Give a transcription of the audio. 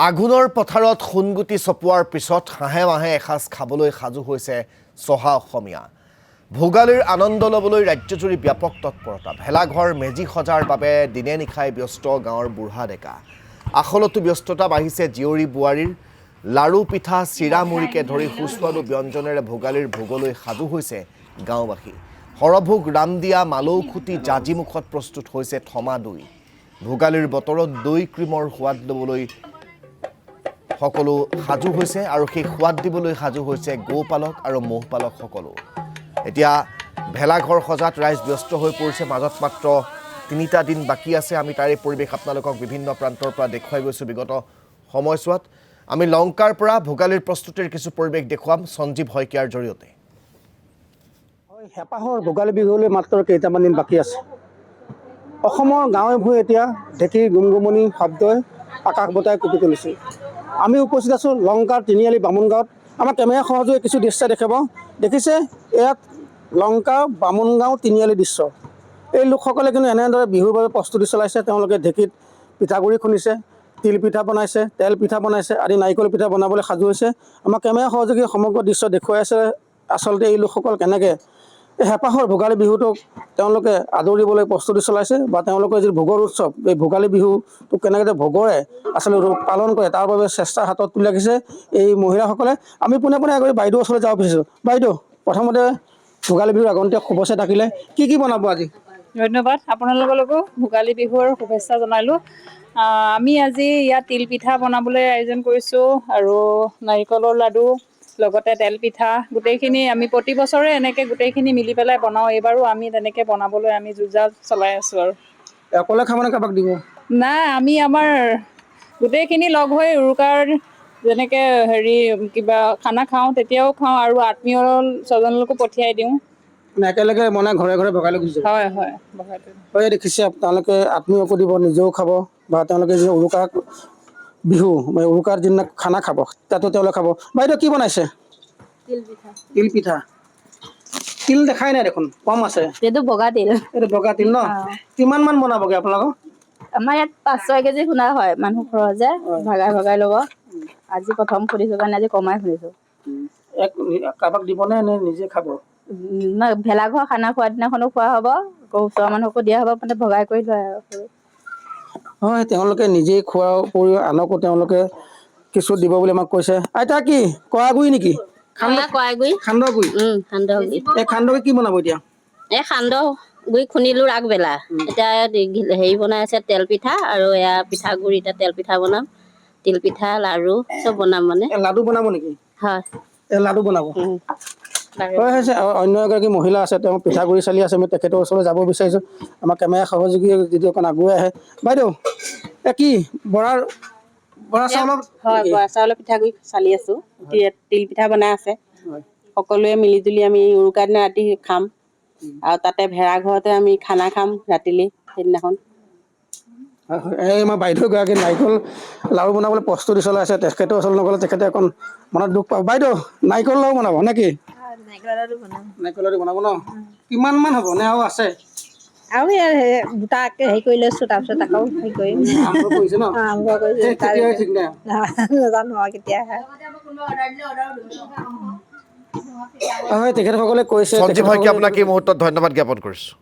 আঘোণৰ পথাৰত সোণগুটি চপোৱাৰ পিছত হাঁহে মাহে এসাঁজ খাবলৈ সাজু হৈছে চহা অসমীয়া। ভোগালীৰ আনন্দ ল'বলৈ ৰাজ্যজুৰি ব্যাপক তৎপৰতা। ভেলাঘৰ মেজি সজাৰ বাবে দিনে নিশাই ব্যস্ত গাঁৱৰ বুঢ়া ডেকা। আখলতো ব্যস্ততা বাঢ়িছে জীয়ৰী বোৱাৰীৰ। লাড়ু পিঠা চিৰা মুড়িকে ধৰি সুস্বাদু ব্যঞ্জনেৰে ভোগালীৰ ভোগলৈ সাজু হৈছে গাঁওবাসী। সৰভোগ ৰামদিয়া মালৌখুটি জাজিমুখত প্ৰস্তুত হৈছে থমা দৈ। ভোগালীৰ বতৰত দৈ ক্ৰীমৰ সোৱাদ ল'বলৈ সকলো সাজু হৈছে আৰু সেই সোৱাদ দিবলৈ সাজু হৈছে গোপালক আৰু মহপালক সকলো। এতিয়া ভেলাঘৰ সজাত ৰাইজ ব্যস্ত হৈ পৰিছে। মাজত মাত্ৰ ৩টা দিন বাকী আছে। আমি তাৰে পৰিৱেশ আপোনালোকক বিভিন্ন প্ৰান্তৰ পৰা দেখুৱাই গৈছোঁ বিগত সময়ছোৱাত। আমি লংকাৰ পৰা ভোগালীৰ প্ৰস্তুতিৰ কিছু পৰিৱেশ দেখুৱাম সঞ্জীৱ শইকীয়াৰ জৰিয়তে। হেঁপাহৰ ভোগালী বিহুলৈ মাত্ৰ কেইটামান দিন বাকী আছে। অসমৰ গাঁৱে ভূঞে এতিয়া ঢেঁকীৰ গুমগুমনি শব্দই আকাশ বতাই কঁপি তুলিছে। আমি উপস্থিত আছোঁ লংকাৰ তিনিআলি বামুণ গাঁৱত। আমাৰ কেমেৰা সহযোগে কিছু দৃশ্য দেখাব। দেখিছে ইয়াত লংকা বামুণ গাঁও তিনিআলি দৃশ্য। এই লোকসকলে কিন্তু এনেদৰে বিহুৰ বাবে প্ৰস্তুতি চলাইছে। তেওঁলোকে ঢেঁকীত পিঠাগুড়ি খুন্দিছে, তিল পিঠা বনাইছে, তেল পিঠা বনাইছে, আদি নাৰিকল পিঠা বনাবলৈ সাজু হৈছে। আমাৰ কেমেৰা সহযোগী সমগ্ৰ দৃশ্য দেখুৱাই আছে আচলতে এই লোকসকল কেনেকৈ এই হেঁপাহৰ ভোগালী বিহুটোক তেওঁলোকে আদৰিবলৈ প্ৰস্তুতি চলাইছে বা তেওঁলোকৰ যি ভোগৰ উৎসৱ এই ভোগালী বিহুটোক কেনেকৈ ভোগৰে আচলতে পালন কৰে তাৰ বাবে চেষ্টা হাতত তুলি ৰাখিছে এই মহিলাসকলে। আমি পোনে পোনে আগতে বাইদেউৰ ওচৰলৈ যাব বিচাৰিছোঁ। বাইদেউ, প্ৰথমতে ভোগালী বিহুৰ আগন্তুক শুভেচ্ছা থাকিলে কি বনাব আজি? ধন্যবাদ। আপোনালোকলৈকো ভোগালী বিহুৰ শুভেচ্ছা জনালোঁ। আমি আজি ইয়াত তিল পিঠা বনাবলৈ আয়োজন কৰিছোঁ আৰু নাৰিকলৰ লাডু লগতে তেল পিঠা গোটেইখিনি আমি প্ৰতি বছৰে এনেকৈ গোটেইখিনি মিলি পেলাই বনাওঁ। এইবাৰো আমি তেনেকৈ বনাবলৈ আমি যুঁজাল চলাই আছোঁ। আৰু অকলে খাবলৈ কাৰোবাক দিব? নাই, আমি আমাৰ গোটেইখিনি লগ হৈ উৰুকাৰ যেনেকৈ কিবা খানা খাওঁ তেতিয়াও খাওঁ আৰু আত্মীয় স্বজনলৈকো পঠিয়াই দিওঁ। একেলগে মানে ঘৰে ঘৰে ভগাই লৈ গুচি যাব? হয়। হয়, দেখিছে তেওঁলোকে আত্মীয়কো দিব, নিজেও খাব বা তেওঁলোকে যি উৰুকাৰ বিহু উৰুকাৰ দিনা খানা খাব তাতো তেওঁলোকে খাব। বাইদেউ কি বনাইছে? তিল পিঠা। তিল দেখাই নাই দেখোন, কম আছে। এইটো বগা তিল। এইটো বগা তিল ন? কিমান মান বনাবগৈ আপোনালোকৰ? আমাৰ ইয়াত 5-6 কেজি খুন্দা হয়। মানুহ ঘৰৰ যে ভগাই ল'ব। আজি প্ৰথম খুন্দিছোঁ কাৰণে আজি কমাই খুন্দিছোঁ। কাৰোবাক দিবনে নে নিজে খাব? ভেলাঘৰ খানা খোৱাৰ দিনাখনো খোৱা হ'ব, আকৌ ওচৰৰ মানুহকো দিয়া হ'ব, মানে ভগাই কৰি লয় আৰু। হয়, তেওঁলোকে নিজেই খোৱাৰ উপৰিও আনকো তেওঁলোকে কিছু দিব বুলি আমাক কৈছে। আইতা কি কৰাগুৰি নেকি? কৰাগুৰি। সান্দহগুৰি। সান্দহগুৰি। এই সান্দহগুৰি কি বনাব এতিয়া? এই সান্দহগুৰি খুন্দিলোঁ আগবেলা। এতিয়া বনাই আছে তেল পিঠা আৰু এয়া পিঠাগুৰি। এতিয়া তেল পিঠা বনাম, তিল পিঠা লাড়ু চব বনাম মানে। লাডু বনাব নেকি? হয়, লাডু বনাব। হয়, হৈছে অন্য এগৰাকী মহিলা আছে, তেওঁ পিঠাগুৰি চালি আছে। আমি তেখেতৰ ওচৰলৈ যাব বিচাৰিছোঁ। আমাৰ কেমেৰা সহযোগী যদি অকণ আগুৱাই আহে। বাইদেউ, কি বৰা চাউলৰ? হয়, বৰা চাউলৰ পিঠাগুৰি চালি আছোঁ। তিল পিঠা বনাই আছে। সকলোৱে মিলি জুলি আমি উৰুকাৰ দিনা ৰাতি খাম আৰু তাতে ভেড়া ঘৰতে আমি খানা খাম ৰাতিলৈ সেইদিনাখন। এই আমাৰ বাইদেউগৰাকী নাৰিকল লাড়ু বনাবলৈ প্ৰস্তুতি চলাই আছে। তেখেতৰ ওচৰলৈ নগ'লে তেখেতে অকণ মনত দুখ পাব। বাইদেউ, নাৰিকল লাড়ু বনাব নে কি? নাৰিকল লাড়ু বনাব ন? কিমান মান হ'ব নে আৰু আছে? আৰু দুটাকে কৰি লৈছোঁ, তাৰপিছত আকৌ কৰিম। আৰম্ভ কৰিছে ন? আৰম্ভ কৰিছোঁ। কেতিয়া ঠিক নাই? নাজানো আৰু কেতিয়া হয়। হয়, তেখেতসকলে কৈছে। সঞ্জীৱ শইকীয়া, আপোনাক এই মুহূৰ্তত ধন্যবাদ জ্ঞাপন কৰিছোঁ।